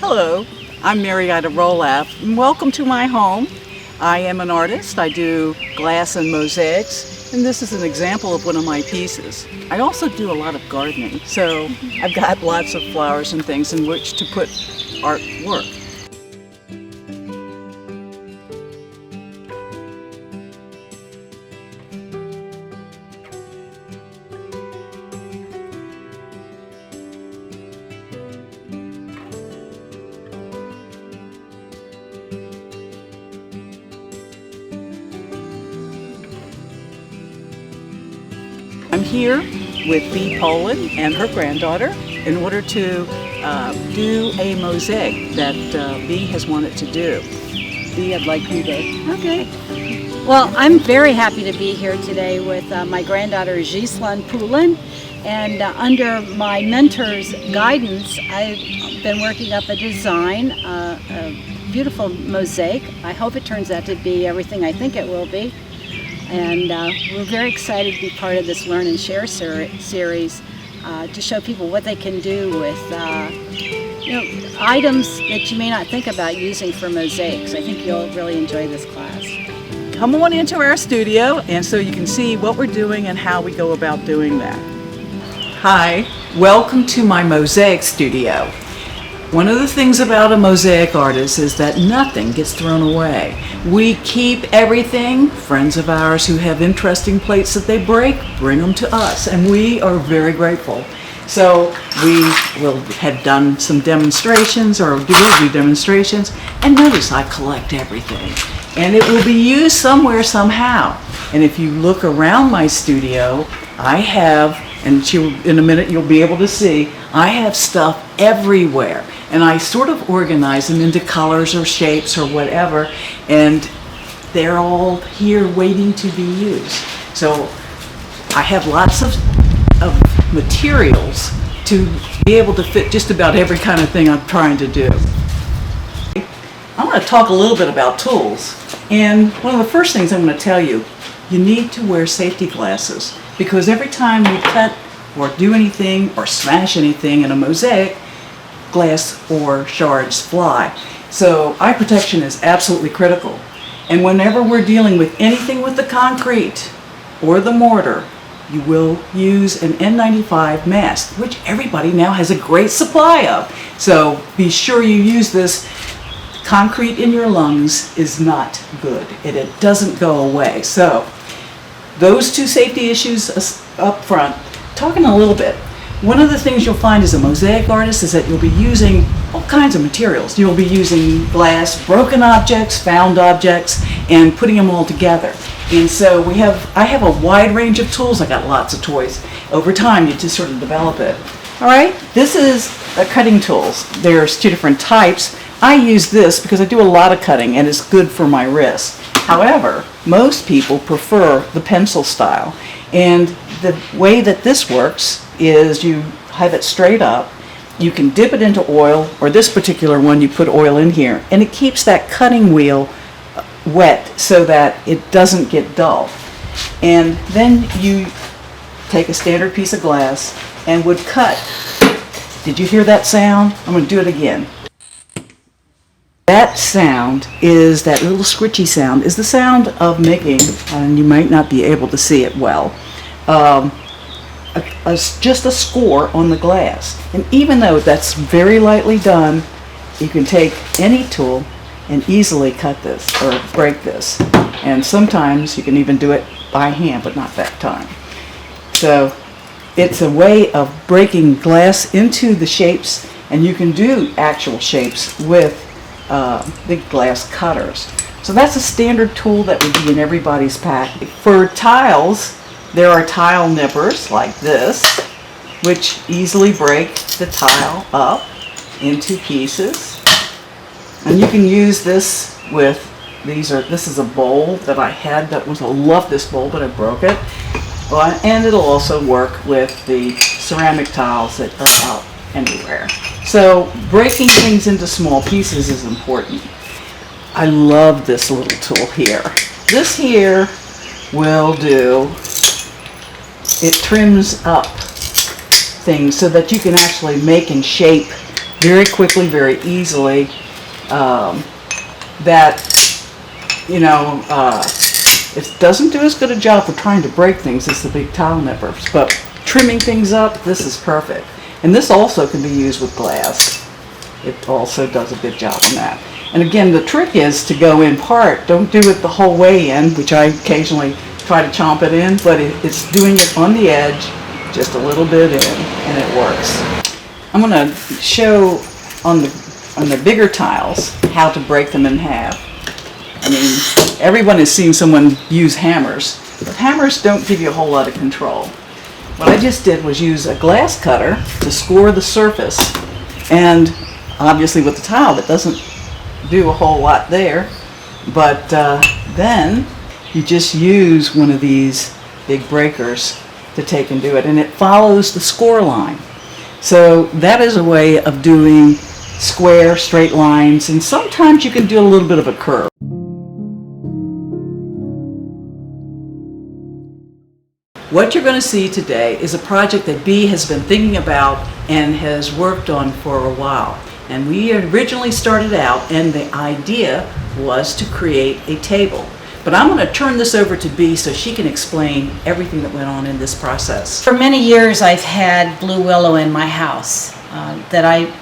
Hello, I'm Ida Rolape, and welcome to my home. I am an artist. I do glass and mosaics, and this is an example of one of my pieces. I also do a lot of gardening, so I've got lots of flowers and things in which to put artwork. I'm here with Bea Poulin and her granddaughter in order to do a mosaic that Bea has wanted to do. Bea, I'd like you to... Okay. Well, I'm very happy to be here today with my granddaughter Ghislain O'Melia, and under my mentor's guidance, I've been working up a design, a beautiful mosaic. I hope it turns out to be everything I think it will be. And we're very excited to be part of this Learn and Share series to show people what they can do with items that you may not think about using for mosaics. I think you'll really enjoy this class. Come on into our studio and so you can see what we're doing and how we go about doing that. Hi, welcome to my mosaic studio. One of the things about a mosaic artist is that nothing gets thrown away. We keep everything. Friends of ours who have interesting plates that they break, bring them to us, and we are very grateful. So we will have done some demonstrations or will do demonstrations, and notice I collect everything. And it will be used somewhere, somehow. And if you look around my studio, I have, and in a minute you'll be able to see, I have stuff everywhere. And I sort of organize them into colors or shapes or whatever, and they're all here waiting to be used. So I have lots of materials to be able to fit just about every kind of thing I'm trying to do. I'm going to talk a little bit about tools. And one of the first things I'm going to tell you, you need to wear safety glasses, because every time you cut or do anything or smash anything in a mosaic, glass or shards fly. So eye protection is absolutely critical. And whenever we're dealing with anything with the concrete or the mortar, you will use an N95 mask, which everybody now has a great supply of. So be sure you use this. Concrete in your lungs is not good, and it doesn't go away. So those two safety issues up front. Talking a little bit, one of the things you'll find as a mosaic artist is that you'll be using all kinds of materials. You'll be using glass, broken objects, found objects, and putting them all together. And so I have a wide range of tools. I got lots of toys. Over time, you just sort of develop it. All right, this is cutting tools. There's two different types. I use this because I do a lot of cutting and it's good for my wrist. However, most people prefer the pencil style. And the way that this works is you have it straight up, you can dip it into oil, or this particular one you put oil in here, and it keeps that cutting wheel wet so that it doesn't get dull. And then you take a standard piece of glass and would cut. Did you hear that sound? I'm going to do it again. That sound is, that little scritchy sound, is the sound of making, and you might not be able to see it well, just a score on the glass. And even though that's very lightly done, you can take any tool and easily cut this or break this. And sometimes you can even do it by hand, but not that time. So it's a way of breaking glass into the shapes, and you can do actual shapes with the glass cutters. So that's a standard tool that would be in everybody's pack. For tiles, there are tile nippers like this, which easily break the tile up into pieces. And you can use this with, this is a bowl that I had I love this bowl, but I broke it. And it'll also work with the ceramic tiles that are out anywhere. So breaking things into small pieces is important. I love this little tool here. This here will do, it trims up things so that you can actually make and shape very quickly, very easily, that, you know, it doesn't do as good a job for trying to break things as the big tile nippers, but trimming things up, this is perfect. And this also can be used with glass. It also does a good job on that. And again, the trick is to go in part. Don't do it the whole way in, which I occasionally try to chomp it in, but it's doing it on the edge, just a little bit in, and it works. I'm going to show on the bigger tiles how to break them in half. I mean, everyone has seen someone use hammers, but hammers don't give you a whole lot of control. What I just did was use a glass cutter to score the surface, and obviously with the tile that doesn't do a whole lot there, but then you just use one of these big breakers to take and do it, and it follows the score line. So that is a way of doing square, straight lines, and sometimes you can do a little bit of a curve. What you're going to see today is a project that Bea has been thinking about and has worked on for a while. And we originally started out, and the idea was to create a table. But I'm going to turn this over to Bea so she can explain everything that went on in this process. For many years I've had Blue Willow in my house that I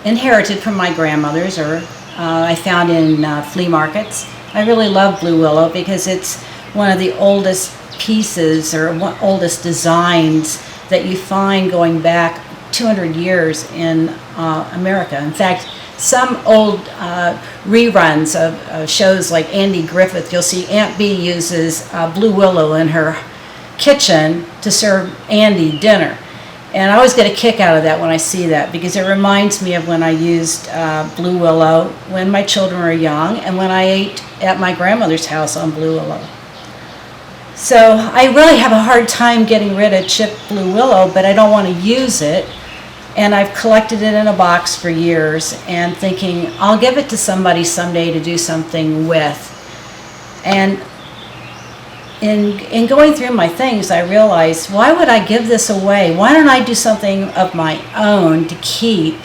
inherited from my grandmothers, or I found in flea markets. I really love Blue Willow because it's one of the oldest pieces or oldest designs that you find going back 200 years in America. In fact, some old reruns of shows like Andy Griffith, you'll see Aunt Bea uses Blue Willow in her kitchen to serve Andy dinner. And I always get a kick out of that when I see that, because it reminds me of when I used Blue Willow when my children were young and when I ate at my grandmother's house on Blue Willow. So I really have a hard time getting rid of chipped Blue Willow, but I don't want to use it. And I've collected it in a box for years and thinking I'll give it to somebody someday to do something with. And in going through my things, I realized, why would I give this away? Why don't I do something of my own to keep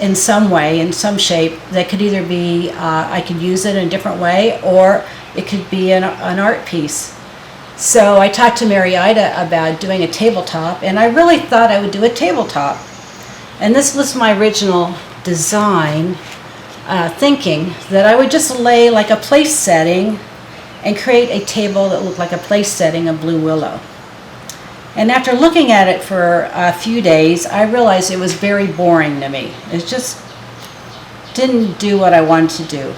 in some way, in some shape, that could either be, I could use it in a different way, or it could be an art piece. So I talked to Mary Ida about doing a tabletop, and I really thought I would do a tabletop. And this was my original design, thinking that I would just lay like a place setting and create a table that looked like a place setting of Blue Willow. And after looking at it for a few days, I realized it was very boring to me. It just didn't do what I wanted to do.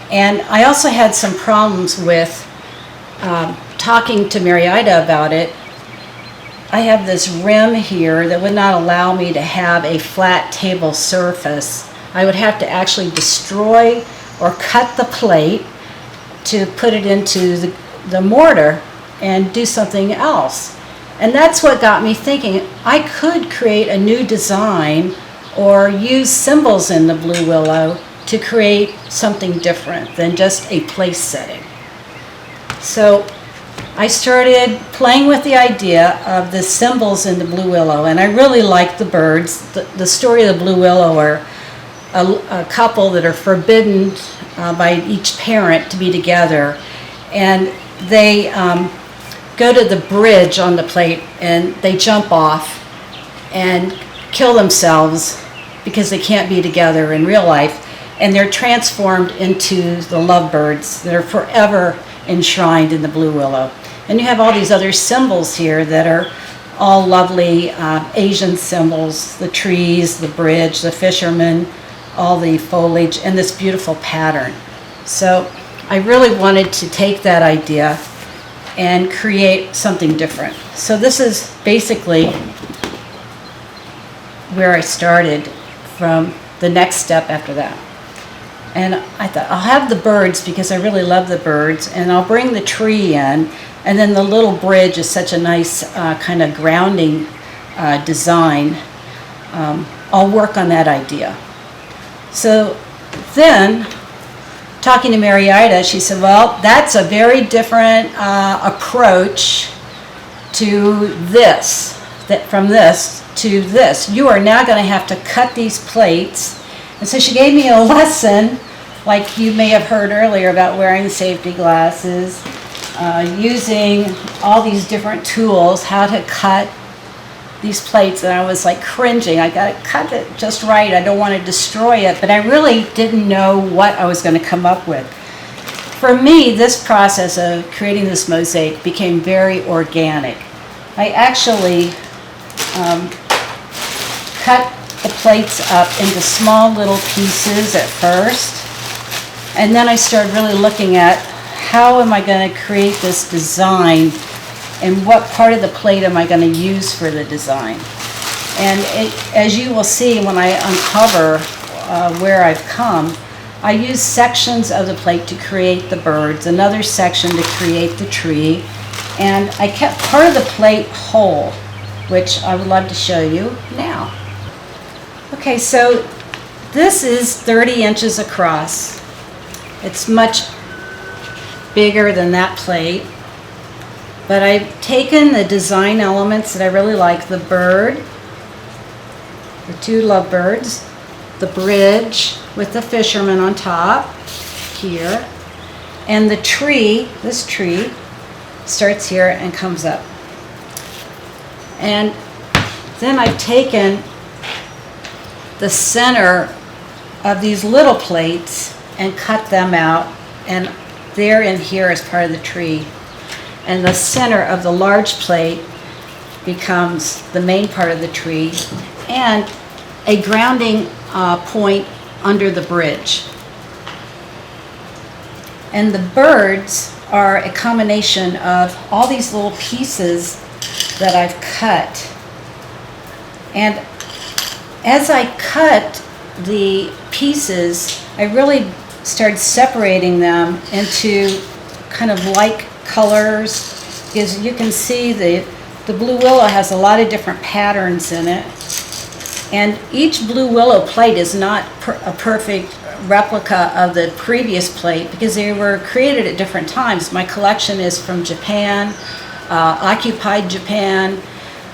And I also had some problems with talking to Mary Ida about it. I have this rim here that would not allow me to have a flat table surface. I would have to actually destroy or cut the plate to put it into the mortar and do something else. And that's what got me thinking I could create a new design or use symbols in the Blue Willow to create something different than just a place setting. So I started playing with the idea of the symbols in the Blue Willow, and I really like the birds. The story of the Blue Willow are a couple that are forbidden by each parent to be together, and they go to the bridge on the plate and they jump off and kill themselves because they can't be together in real life, and they're transformed into the lovebirds that are forever enshrined in the Blue Willow. And you have all these other symbols here that are all lovely Asian symbols, the trees, the bridge, the fishermen, all the foliage, and this beautiful pattern. So I really wanted to take that idea and create something different. So this is basically where I started from the next step after that. And I thought, I'll have the birds because I really love the birds, and I'll bring the tree in, and then the little bridge is such a nice kind of grounding design. I'll work on that idea. So then, talking to Mary Ida, she said, well, that's a very different approach to this, from this. to this. You are now going to have to cut these plates. And so she gave me a lesson, like you may have heard earlier, about wearing safety glasses, using all these different tools, how to cut these plates. And I was like cringing. I got to cut it just right. I don't want to destroy it. But I really didn't know what I was going to come up with. For me, this process of creating this mosaic became very organic. I actually cut the plates up into small little pieces at first, and then I started really looking at how am I going to create this design and what part of the plate am I going to use for the design. And as you will see when I uncover where I've come, I use sections of the plate to create the birds, another section to create the tree, and I kept part of the plate whole, which I would love to show you now. Okay, so this is 30 inches across. It's much bigger than that plate, but I've taken the design elements that I really like, the bird, the two lovebirds, the bridge with the fisherman on top here, and the tree, this tree, starts here and comes up. And then I've taken the center of these little plates and cut them out, and they're in here as part of the tree. And the center of the large plate becomes the main part of the tree and a grounding point under the bridge. And the birds are a combination of all these little pieces that I've cut. And as I cut the pieces, I really started separating them into kind of like colors, because you can see the Blue Willow has a lot of different patterns in it. And each Blue Willow plate is not a perfect replica of the previous plate because they were created at different times. My collection is from Japan, occupied Japan.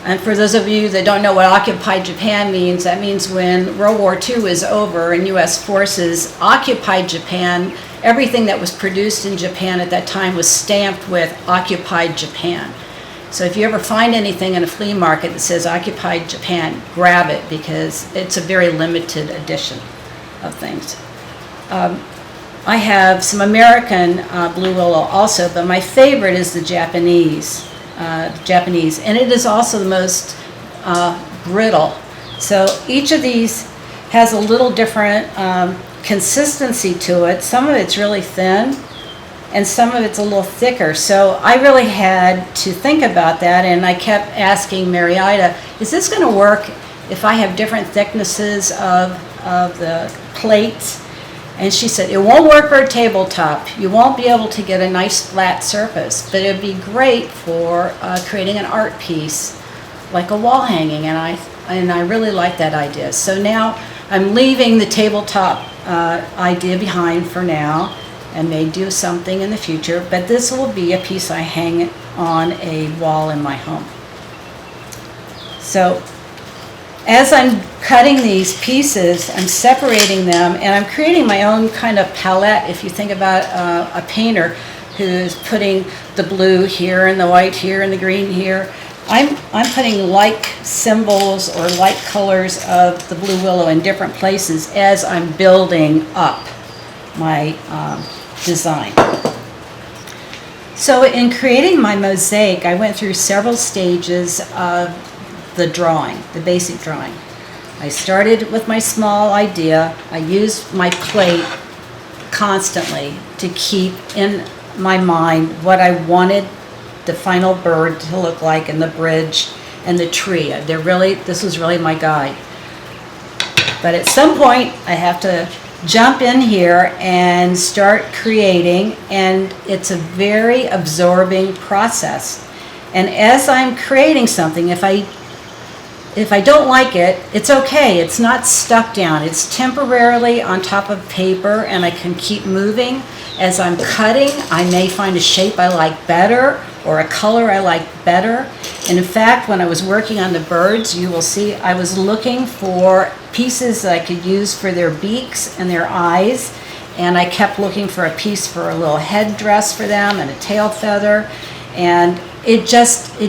And for those of you that don't know what occupied Japan means, that means when World War II is over and U.S. forces occupied Japan, everything that was produced in Japan at that time was stamped with occupied Japan. So if you ever find anything in a flea market that says occupied Japan, grab it because it's a very limited edition of things. I have some American Blue Willow also, but my favorite is the Japanese, and it is also the most brittle. So each of these has a little different consistency to it. Some of it's really thin, and some of it's a little thicker. So I really had to think about that, and I kept asking Mary Ida, is this going to work if I have different thicknesses of the plates? And she said, it won't work for a tabletop. You won't be able to get a nice flat surface, but it'd be great for creating an art piece, like a wall hanging, and I really like that idea. So now I'm leaving the tabletop idea behind for now, and may do something in the future, but this will be a piece I hang on a wall in my home. So as I'm cutting these pieces, I'm separating them, and I'm creating my own kind of palette. If you think about a painter who's putting the blue here and the white here and the green here, I'm putting like symbols or like colors of the Blue Willow in different places as I'm building up my design. So in creating my mosaic, I went through several stages of the drawing, the basic drawing. I started with my small idea. I used my plate constantly to keep in my mind what I wanted the final bird to look like, and the bridge and the tree. This was really my guide. But at some point, I have to jump in here and start creating, and it's a very absorbing process. And as I'm creating something, if I don't like it, it's okay. It's not stuck down. It's temporarily on top of paper, and I can keep moving. As I'm cutting, I may find a shape I like better or a color I like better, And in fact, when I was working on the birds, you will see I was looking for pieces that I could use for their beaks and their eyes. And I kept looking for a piece for a little headdress for them and a tail feather. And it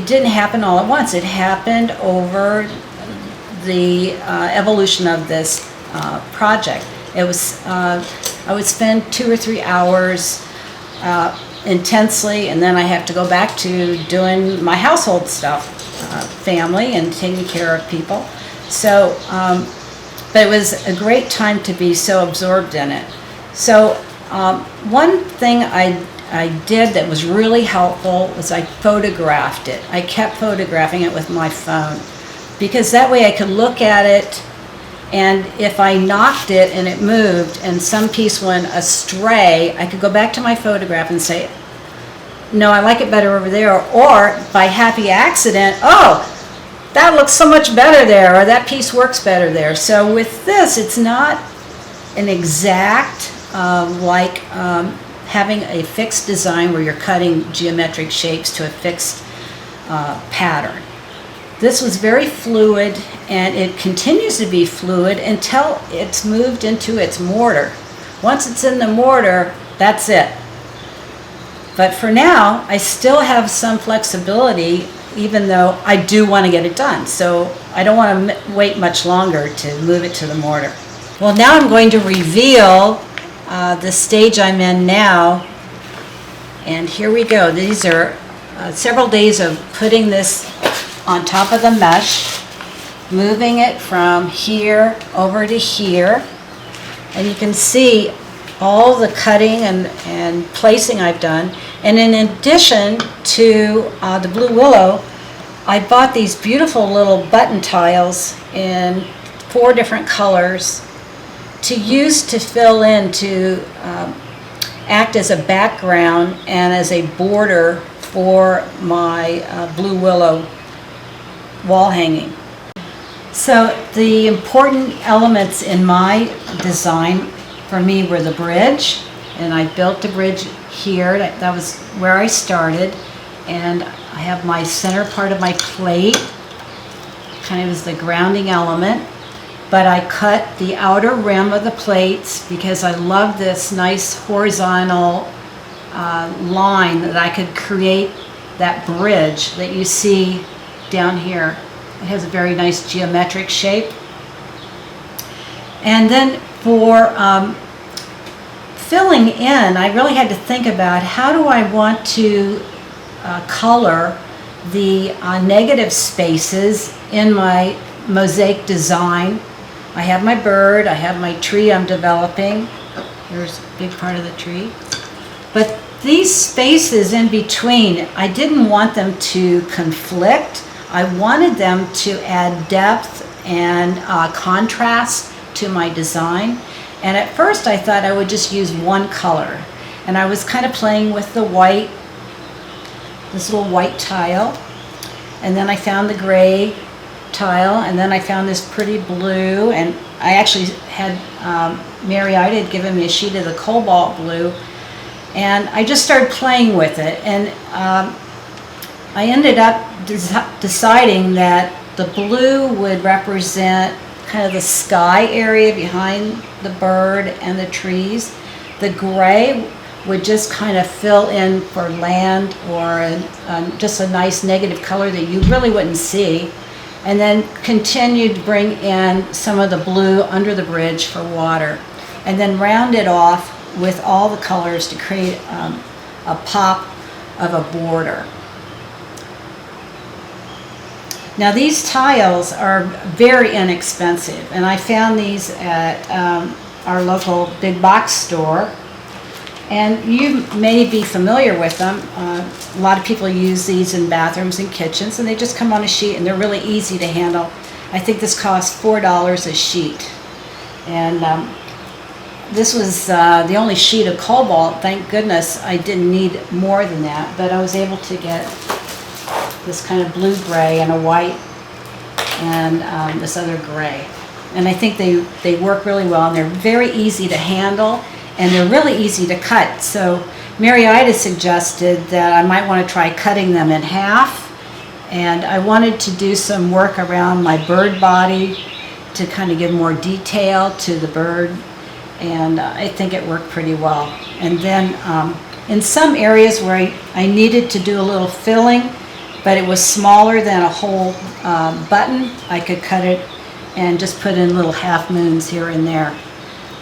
didn't happen all at once. It happened over the evolution of this project. It was, I would spend 2 or 3 hours intensely, and then I have to go back to doing my household stuff, family and taking care of people. So, but it was a great time to be so absorbed in it. So one thing I did that was really helpful was I photographed it. I kept photographing it with my phone, because that way I could look at it, and if I knocked it and it moved and some piece went astray, I could go back to my photograph and say, no, I like it better over there, or by happy accident, oh, that looks so much better there, or that piece works better there. So with this, it's not an exact, having a fixed design where you're cutting geometric shapes to a fixed pattern. This was very fluid, and it continues to be fluid until it's moved into its mortar. Once it's in the mortar, that's it. But for now, I still have some flexibility, even though I do want to get it done. So I don't want to wait much longer to move it to the mortar. Well, now I'm going to reveal the stage I'm in now. And here we go. These are several days of putting this on top of the mesh, moving it from here over to here. And you can see all the cutting and placing I've done. And in addition to the Blue Willow, I bought these beautiful little button tiles in 4 different colors to use to fill in, to act as a background and as a border for my Blue Willow wall hanging. So the important elements in my design for me were the bridge, and I built the bridge here. That was where I started, and I have my center part of my plate, kind of as the grounding element, but I cut the outer rim of the plates because I love this nice horizontal line that I could create that bridge that you see down here. It has a very nice geometric shape. And then for filling in, I really had to think about how do I want to color the negative spaces in my mosaic design. I have my bird, I have my tree I'm developing. There's a big part of the tree. But these spaces in between, I didn't want them to conflict. I wanted them to add depth and contrast to my design. And at first I thought I would just use one color. And I was kind of playing with the white, this little white tile. And then I found the gray tile, and then I found this pretty blue, and I actually had Mary Ida had given me a sheet of the cobalt blue, and I just started playing with it, and I ended up deciding that the blue would represent kind of the sky area behind the bird and the trees. The gray would just kind of fill in for land, or just a nice negative color that you really wouldn't see. And then continue to bring in some of the blue under the bridge for water. And then round it off with all the colors to create a pop of a border. Now these tiles are very inexpensive, and I found these at our local big box store. And you may be familiar with them. A lot of people use these in bathrooms and kitchens, and they just come on a sheet, and they're really easy to handle. I think this costs $4 a sheet. And this was the only sheet of cobalt. Thank goodness I didn't need more than that, but I was able to get this kind of blue-gray and a white and this other gray. And I think they work really well, and they're very easy to handle, and they're really easy to cut. So Mary Ida suggested that I might want to try cutting them in half And I wanted to do some work around my bird body to kind of give more detail to the bird, and I think it worked pretty well. And then in some areas where I needed to do a little filling, but it was smaller than a whole button, I could cut it and just put in little half moons here and there.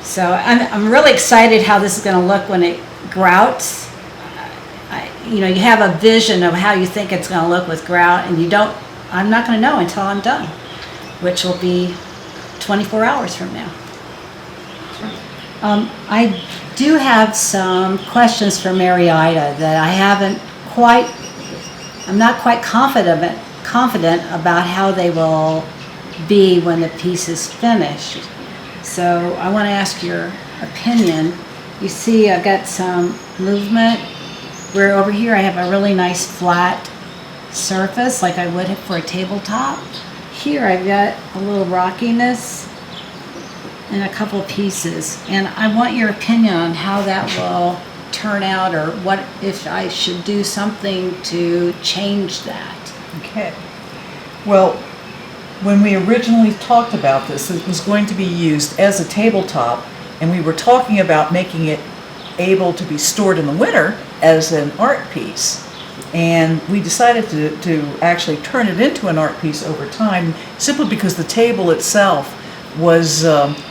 So I'm really excited how this is going to look when it grouts. You know, you have a vision of how you think it's going to look with grout, and I'm not going to know until I'm done, which will be 24 hours from now. I do have some questions for Mary Ida that I'm not quite confident about how they will be when the piece is finished. So I want to ask your opinion. You see I've got some movement where over here I have a really nice flat surface like I would have for a tabletop. Here I've got a little rockiness and a couple pieces, and I want your opinion on how that will turn out, or what if I should do something to change that. Okay. Well, when we originally talked about this, it was going to be used as a tabletop, and we were talking about making it able to be stored in the winter as an art piece. And we decided to actually turn it into an art piece over time, simply because the table itself was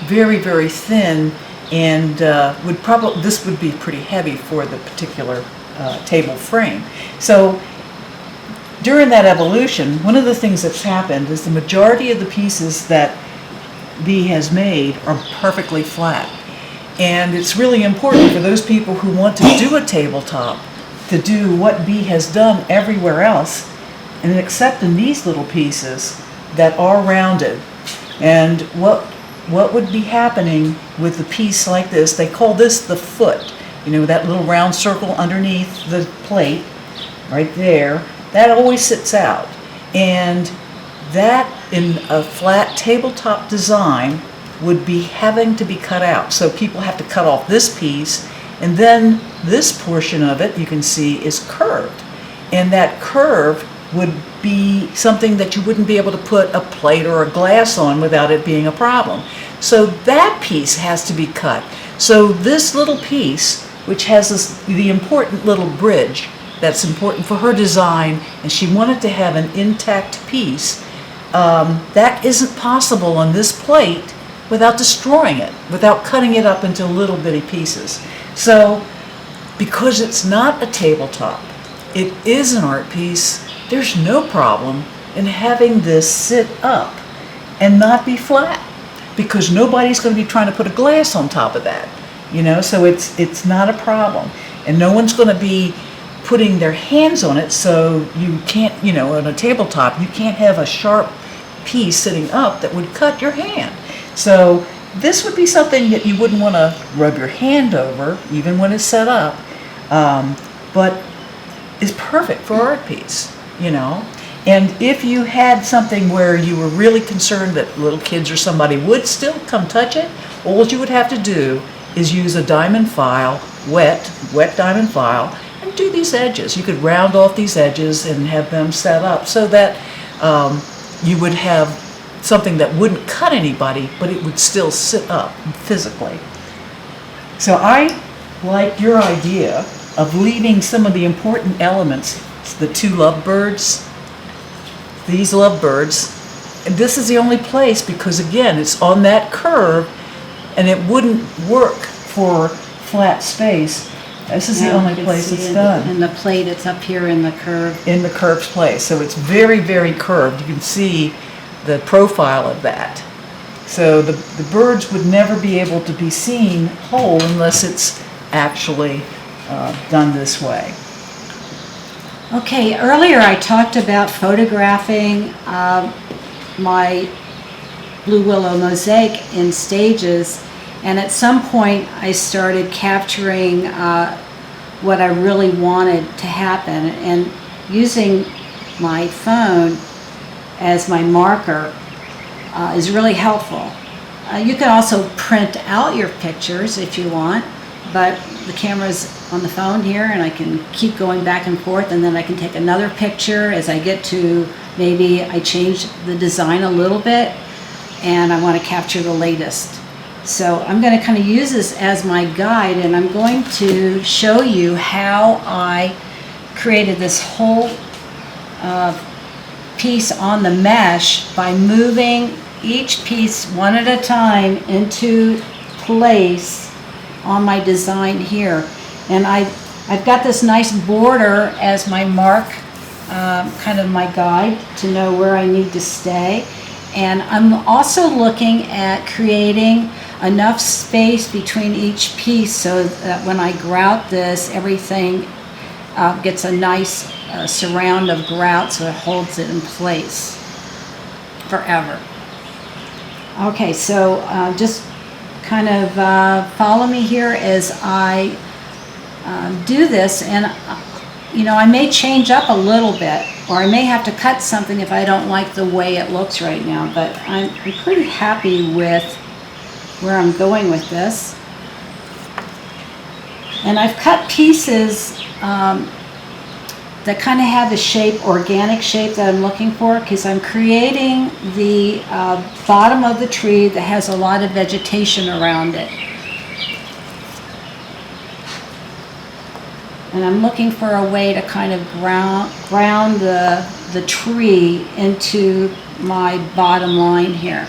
very, very thin, and this would be pretty heavy for the particular table frame. So during that evolution, one of the things that's happened is the majority of the pieces that Bea has made are perfectly flat. And it's really important for those people who want to do a tabletop to do what Bea has done everywhere else, and except in these little pieces that are rounded. And what would be happening with a piece like this, they call this the foot, you know, that little round circle underneath the plate, right there, that always sits out. And that, in a flat tabletop design, would be having to be cut out. So people have to cut off this piece, and then this portion of it, you can see, is curved. And that curve would be something that you wouldn't be able to put a plate or a glass on without it being a problem. So that piece has to be cut. So this little piece, which has the important little bridge that's important for her design, and she wanted to have an intact piece, that isn't possible on this plate without destroying it, without cutting it up into little bitty pieces. So because it's not a tabletop, it is an art piece, there's no problem in having this sit up and not be flat, because nobody's going to be trying to put a glass on top of that, you know, so it's not a problem. And no one's going to be putting their hands on it, so you can't, you know, on a tabletop, you can't have a sharp piece sitting up that would cut your hand. So this would be something that you wouldn't want to rub your hand over, even when it's set up, but is perfect for art piece, you know. And if you had something where you were really concerned that little kids or somebody would still come touch it, all you would have to do is use a diamond file, wet diamond file, and do these edges. You could round off these edges and have them set up so that you would have something that wouldn't cut anybody, but it would still sit up physically. So I like your idea of leaving some of the important elements, the two lovebirds, these lovebirds, and this is the only place, because again, it's on that curve, and it wouldn't work for flat space. This is the only place it's done. And the plate, it's up here in the curve. In the curved place, so it's very, very curved. You can see the profile of that. So the birds would never be able to be seen whole unless it's actually done this way. Okay, earlier I talked about photographing my Blue Willow mosaic in stages, and at some point I started capturing what I really wanted to happen, and using my phone as my marker is really helpful. You can also print out your pictures if you want, but the camera's on the phone here, and I can keep going back and forth, and then I can take another picture as I get to, maybe I change the design a little bit and I want to capture the latest. So I'm going to kind of use this as my guide, and I'm going to show you how I created this whole piece on the mesh by moving each piece one at a time into place on my design here. And I've got this nice border as my mark, kind of my guide to know where I need to stay. And I'm also looking at creating enough space between each piece so that when I grout this, everything gets a nice surround of grout so it holds it in place forever. Okay, so just kind of follow me here as I do this, and I may change up a little bit, or I may have to cut something if I don't like the way it looks right now, but I'm pretty happy with where I'm going with this. And I've cut pieces that kind of have the shape, organic shape that I'm looking for, because I'm creating the bottom of the tree that has a lot of vegetation around it. And I'm looking for a way to kind of ground the tree into my bottom line here.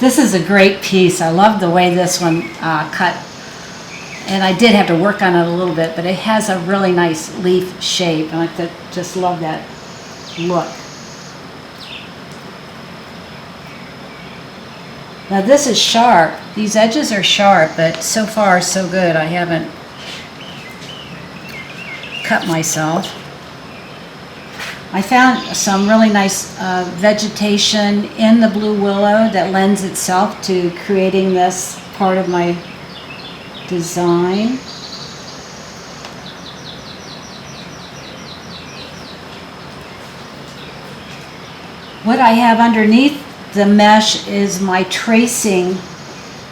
This is a great piece. I love the way this one cut. And I did have to work on it a little bit, but it has a really nice leaf shape. And I just love that look. Now this is sharp. These edges are sharp, but so far so good. I haven't cut myself. I found some really nice vegetation in the Blue Willow that lends itself to creating this part of my design. What I have underneath the mesh is my tracing,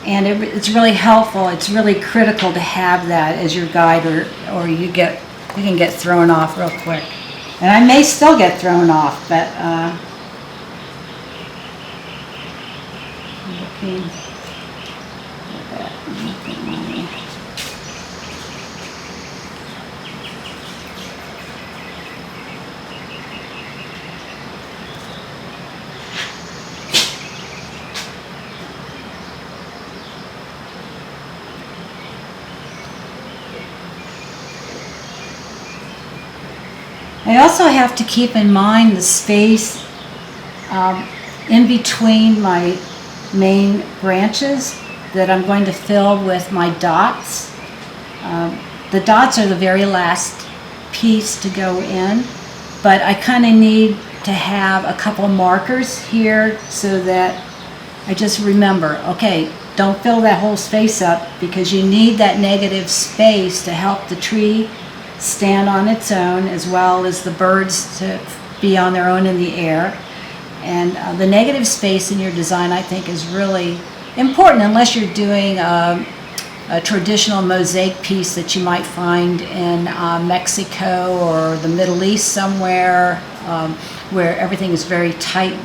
and it's really helpful. It's really critical to have that as your guide, or you can get thrown off real quick. And I may still get thrown off, but looking at that. I also have to keep in mind the space in between my main branches that I'm going to fill with my dots. The dots are the very last piece to go in, but I kind of need to have a couple markers here so that I just remember, okay, don't fill that whole space up, because you need that negative space to help the tree stand on its own, as well as the birds to be on their own in the air. And the negative space in your design, I think, is really important, unless you're doing a traditional mosaic piece that you might find in Mexico or the Middle East somewhere, where everything is very tight,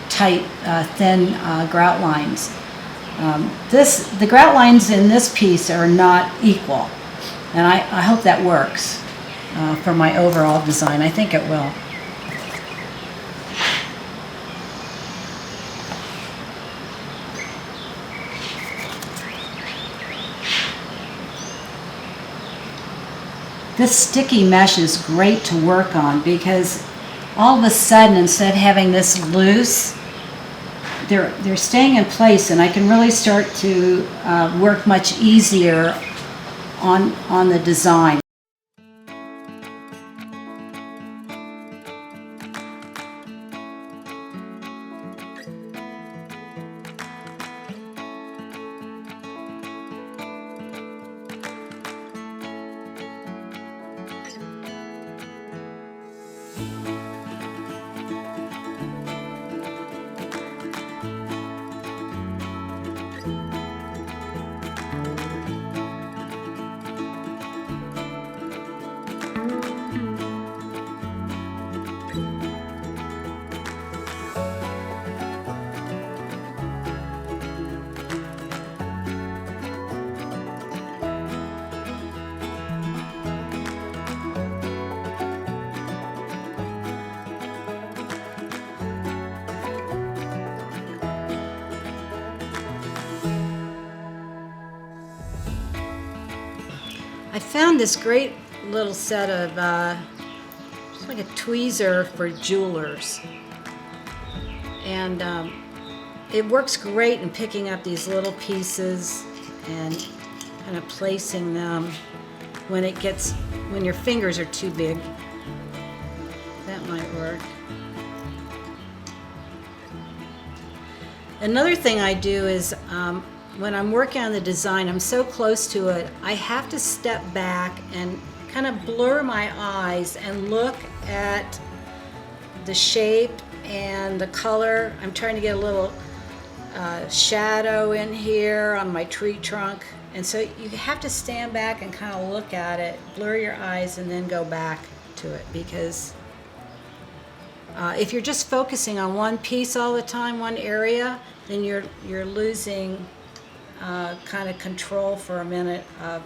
thin grout lines. The grout lines in this piece are not equal. And I hope that works for my overall design. I think it will. This sticky mesh is great to work on, because all of a sudden, instead of having this loose, they're staying in place, and I can really start to work much easier on the design. I found this great little set of, it's like a tweezer for jewelers. And it works great in picking up these little pieces and kind of placing them when your fingers are too big. That might work. Another thing I do is when I'm working on the design, I'm so close to it, I have to step back and kind of blur my eyes and look at the shape and the color. I'm trying to get a little shadow in here on my tree trunk. And so you have to stand back and kind of look at it, blur your eyes, and then go back to it, because if you're just focusing on one piece all the time, one area, then you're losing kind of control for a minute of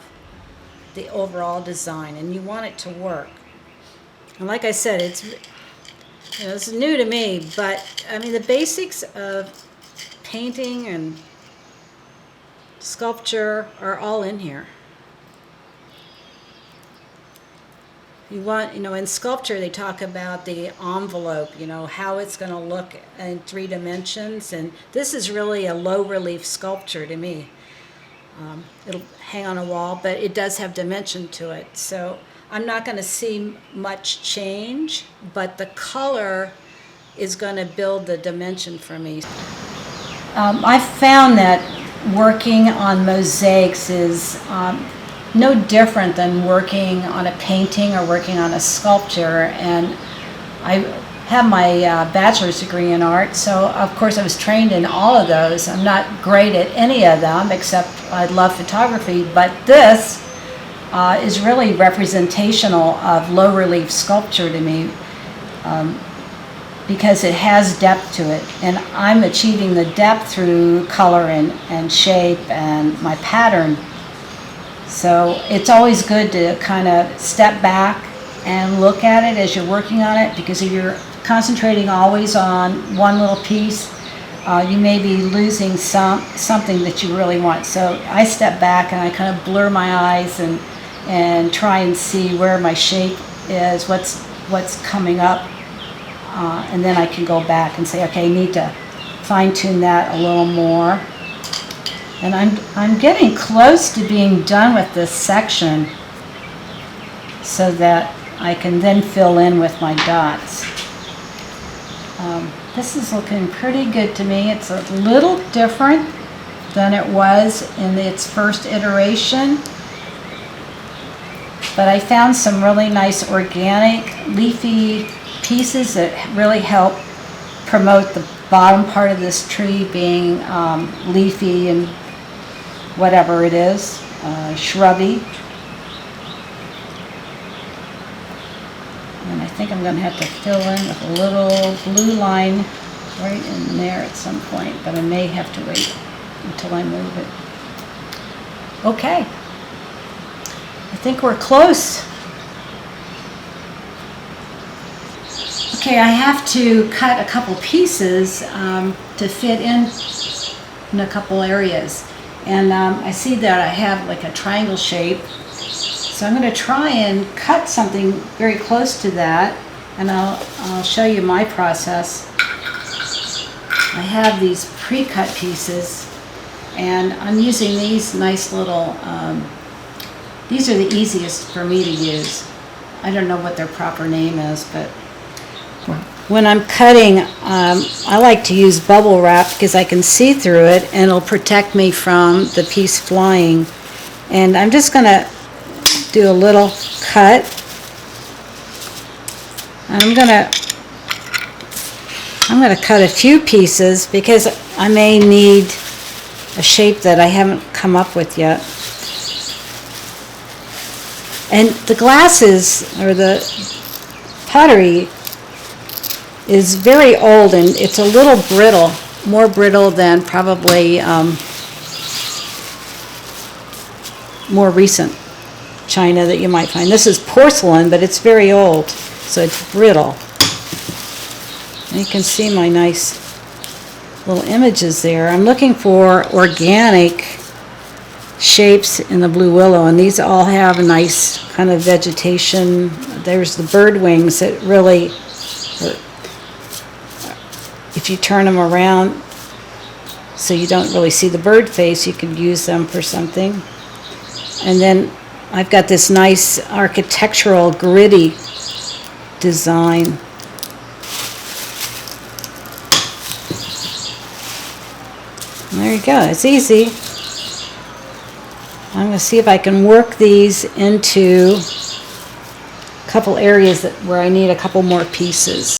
the overall design, and you want it to work. And like I said, it's new to me, but I mean the basics of painting and sculpture are all in here. You want, in sculpture they talk about the envelope, how it's going to look in 3 dimensions, and this is really a low relief sculpture to me. It'll hang on a wall, but it does have dimension to it. So I'm not going to see much change, but the color is going to build the dimension for me. I've found that working on mosaics is no different than working on a painting or working on a sculpture. And I have my bachelor's degree in art, so of course I was trained in all of those. I'm not great at any of them, except I love photography, but this is really representational of low relief sculpture to me, because it has depth to it, and I'm achieving the depth through color and shape and my pattern. So it's always good to kind of step back and look at it as you're working on it, because if you're concentrating always on one little piece, you may be losing something that you really want. So I step back and I kind of blur my eyes and try and see where my shape is, what's coming up, and then I can go back and say, okay, I need to fine-tune that a little more. And I'm getting close to being done with this section so that I can then fill in with my dots. This is looking pretty good to me. It's a little different than it was in its first iteration, but I found some really nice organic leafy pieces that really help promote the bottom part of this tree being leafy and whatever it is, shrubby. And I think I'm going to have to fill in with a little blue line right in there at some point, but I may have to wait until I move it. Okay, I think we're close. Okay, I have to cut a couple pieces to fit in a couple areas. And I see that I have like a triangle shape. So I'm going to try and cut something very close to that, and I'll show you my process. I have these pre-cut pieces, and I'm using these nice little, these are the easiest for me to use. I don't know what their proper name is, but when I'm cutting, I like to use bubble wrap because I can see through it and it'll protect me from the piece flying. And I'm just going to do a little cut. And I'm going to cut a few pieces because I may need a shape that I haven't come up with yet. And the glasses, or the pottery, is very old and it's a little brittle, more brittle than probably more recent china that you might find. This is porcelain, but it's very old, so it's brittle. And you can see my nice little images there. I'm looking for organic shapes in the Blue Willow, and these all have a nice kind of vegetation. There's the bird wings that really, if you turn them around so you don't really see the bird face, you could use them for something. And then I've got this nice architectural gritty design. There you go, it's easy. I'm going to see if I can work these into a couple areas where I need a couple more pieces.